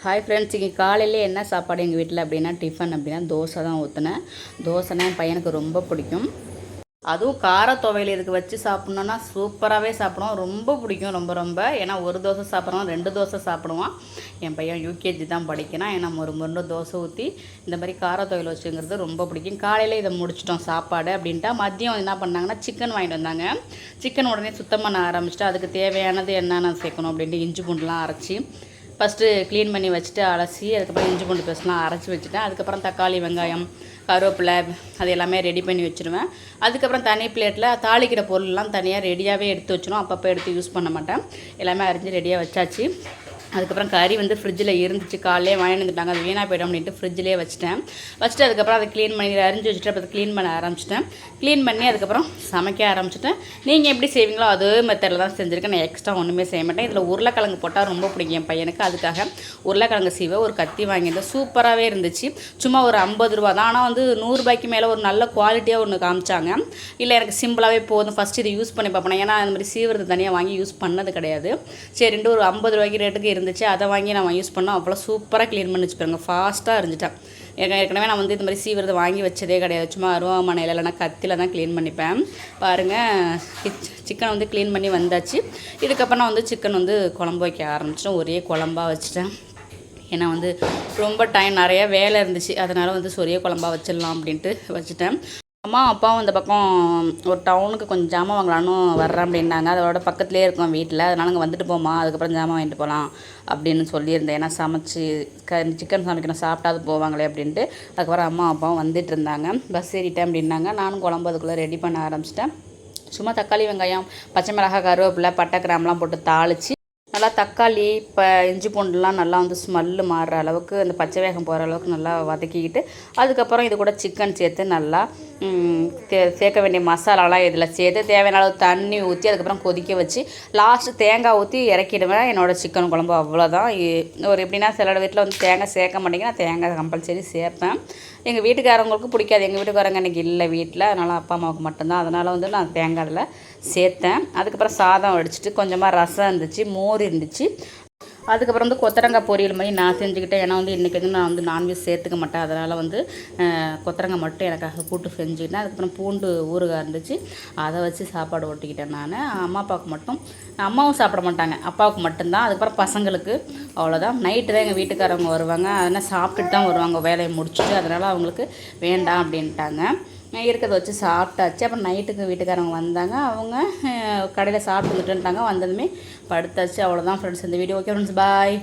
Hi friends, இன்றைக்கி காலையிலே என்ன சாப்பாடு எங்கள் வீட்டில் அப்படின்னா டிஃபன் அப்படின்னா தோசை தான் ஊற்றினேன். தோசைனா என் பையனுக்கு ரொம்ப பிடிக்கும். அதுவும் கார துவையல் இதுக்கு வச்சு சாப்பிட்ணுன்னா சூப்பராகவே சாப்பிடுவோம். ரொம்ப பிடிக்கும் ரொம்ப ரொம்ப. ஏன்னா ஒரு தோசை சாப்பிட்றோம், 2 தோசை சாப்பிடுவான். என் பையன் யூகேஜி தான் படிக்கிறான். ஏன்னா ஒரு 2 தோசை ஊற்றி இந்த மாதிரி கார துவையல் வச்சுங்கிறது ரொம்ப பிடிக்கும். காலையில் இதை முடிச்சிட்டோம் சாப்பாடு அப்படின்ட்டா. மதியம் என்ன பண்ணாங்கன்னா சிக்கன் வாங்கிட்டு வந்தாங்க. சிக்கன் உடனே சுத்தம் பண்ண ஆரம்பிச்சிட்டு அதுக்கு தேவையானது என்னென்ன சேர்க்கணும் அப்படின்ட்டு இஞ்சி பூண்டுலாம் அரைச்சி ஃபஸ்ட்டு க்ளீன் பண்ணி வச்சுட்டு அலசி அதுக்கப்புறம் இஞ்சி பூண்டு பேஸ்ட்லாம் அரைச்சி வச்சுட்டேன். அதுக்கப்புறம் தக்காளி, வெங்காயம், கருவேப்பிலை அது எல்லாமே ரெடி பண்ணி வச்சுருவேன். அதுக்கப்புறம் தனி பிளேட்டில் தாளிக்கிற பொருள்லாம் தனியாக ரெடியாகவே எடுத்து வச்சிடும். அப்பப்போ எடுத்து யூஸ் பண்ண மாட்டேன். எல்லாமே அரிஞ்சு ரெடியாக வச்சாச்சு. அதுக்கப்புறம் கறி இருந்துச்சு, காலையிலே வாங்கிட்டு வந்துட்டாங்க. அது வீணாக போய்டும் அப்படின்ட்டு ஃப்ரிட்ஜிலே வச்சுட்டு அதுக்கப்புறம் அதை க்ளீன் பண்ணி அரிஞ்சு வச்சுட்டு அப்புறம் க்ளீன் பண்ண ஆரம்பிச்சிட்டேன். க்ளீன் பண்ணி அதுக்கப்புறம் சமைக்க ஆரம்பிச்சிட்டேன். நீங்கள் எப்படி செய்வீங்களோ அதே மெத்தடில் தான் செஞ்சுருக்கேன். நான் எக்ஸ்ட்ரா ஒன்றுமே செய்ய மாட்டேன். இதில் உருளைக்கிழங்கு போட்டால் ரொம்ப பிடிக்கும் என் பையனுக்கு. அதுக்காக உருளைக்கிழங்கு சீவை ஒரு கத்தி வாங்கியிருந்தேன். சூப்பராகவே இருந்துச்சு. சும்மா ஒரு 50 ரூபா தான். ஆனால் 100 ரூபாய்க்கு மேலே ஒரு நல்ல குவாலிட்டியாக ஒன்று காமிச்சாங்க. இல்லை எனக்கு சிம்பிளாகவே போதும், ஃபஸ்ட்டு இதை யூஸ் பண்ணி பார்ப்பேன். ஏன்னா அந்த மாதிரி சீவுறது தனியாக வாங்கி யூஸ் பண்ணது கிடையாது. சரின்ட்டு ஒரு 50 ரூபாய்க்கு ரேட்டுக்கு இருந்துச்சு. அதை வாங்கி நான் யூஸ் பண்ணோம். அவ்வளோ சூப்பராக க்ளீன் பண்ணி வச்சுப்பாருங்க. ஃபாஸ்ட்டாக இருந்துட்டேன். ஏற்கனவே நான் இந்த மாதிரி சீவிரதை வாங்கி வச்சதே கிடையாது. சும்மா அருவாமனையில் இல்லைனா கத்தியில் தான் க்ளீன் பண்ணிப்பேன். பாருங்கள், சிக்கன் க்ளீன் பண்ணி வந்தாச்சு. இதுக்கப்புறம் நான் சிக்கன் குழம்பு வைக்க ஆரம்பிச்சிட்டேன். ஒரே குழம்பாக வச்சுட்டேன். ஏன்னா ரொம்ப டைம் நிறைய வேலை இருந்துச்சு. அதனால் ஒரே குழம்பாக வச்சிடலாம் அப்படின்ட்டு வச்சுட்டேன். அம்மா அப்பாவும் இந்த பக்கம் ஒரு டவுனுக்கு கொஞ்சம் ஜாமான் வாங்கலான்னு வர்றேன் அப்படின்னாங்க. அதோட பக்கத்துலேயே இருக்கோம் வீட்டில். அதனால் அங்கே வந்துட்டு போமா, அதுக்கப்புறம் ஜாமான் வாங்கிட்டு போகலாம் அப்படின்னு சொல்லியிருந்தேன். ஏன்னா சமைச்சு சிக்கன் சமைக்கணும், சாப்பிட்டாது போவாங்களே அப்படின்ட்டு. அதுக்கப்புறம் அம்மா அப்பாவும் வந்துட்டு இருந்தாங்க. பஸ் ஏறிட்டேன் அப்படின்னாங்க. நானும் குழம்பு அதுக்குள்ளே ரெடி பண்ண ஆரம்பிச்சிட்டேன். சும்மா தக்காளி, வெங்காயம், பச்சை மிளகாய், கருவேப்பிலை, பட்டை, கிராம்பெலாம் போட்டு தாளித்து நல்லா தக்காளி இஞ்சி பூண்டுலாம் நல்லா ஸ்மெல்லு மாறுற அளவுக்கு அந்த பச்சை வேகம் போகிற அளவுக்கு நல்லா வதக்கிக்கிட்டு அதுக்கப்புறம் இது கூட சிக்கன் சேர்த்து நல்லா சேர்க்க வேண்டிய மசாலாலாம் இதில் சேர்த்து தேவையான அளவு தண்ணி ஊற்றி அதுக்கப்புறம் கொதிக்க வச்சு லாஸ்ட்டு தேங்காய் ஊற்றி இறக்கிடுவேன். என்னோடய சிக்கன் குழம்பு அவ்வளோதான். எப்படின்னா சில வீட்டில் தேங்காய் சேர்க்க மாட்டேங்க. நான் தேங்காய் கம்பல்சரி சேர்ப்பேன். எங்கள் வீட்டுக்காரவங்களுக்கு பிடிக்காது. எங்கள் வீட்டுக்காரங்க இன்றைக்கி இல்லை வீட்டில், அதனால் அப்பா அம்மாவுக்கு மட்டும்தான். அதனால் நான் தேங்காய் அதில் சேர்த்தேன். அதுக்கப்புறம் சாதம் வடிச்சிட்டு கொஞ்சமாக ரசம் இருந்துச்சு, மோர் இருந்துச்சு. அதுக்கப்புறம் கொத்தரங்காய் பொரியல் மாதிரி நான் செஞ்சுக்கிட்டேன். ஏன்னா இன்றைக்கி நான் நான்வெஜ் சேர்த்துக்க மாட்டேன். அதனால் கொத்தரங்காய் மட்டும் எனக்காக கூட்டு செஞ்சுக்கிட்டேன். அதுக்கப்புறம் பூண்டு ஊறுகாய் இருந்துச்சு, அதை வச்சு சாப்பாடு ஓட்டிக்கிட்டேன். நான் அம்மா அப்பாவுக்கு மட்டும், அம்மாவும் சாப்பிட மாட்டாங்க, அப்பாவுக்கு மட்டும்தான். அதுக்கப்புறம் பசங்களுக்கு அவ்வளோதான். நைட்டு தான் எங்கள் வீட்டுக்காரவங்க வருவாங்க. அதனால் சாப்பிட்டுட்டு தான் வருவாங்க வேலையை முடிச்சுட்டு. அதனால் அவங்களுக்கு வேண்டாம் அப்படின்ட்டாங்க. இருக்கிறத வச்சு சாப்பிட்டாச்சு. அப்புறம் நைட்டுக்கு வீட்டுக்காரவங்க வந்தாங்க. அவங்க கடையில் சாப்பிட்டு வந்துட்டுட்டாங்க. வந்ததுமே படுத்தாச்சு. அவ்வளோதான் ஃப்ரெண்ட்ஸ் இந்த வீடியோ. ஓகே ஃப்ரெண்ட்ஸ், பாய்.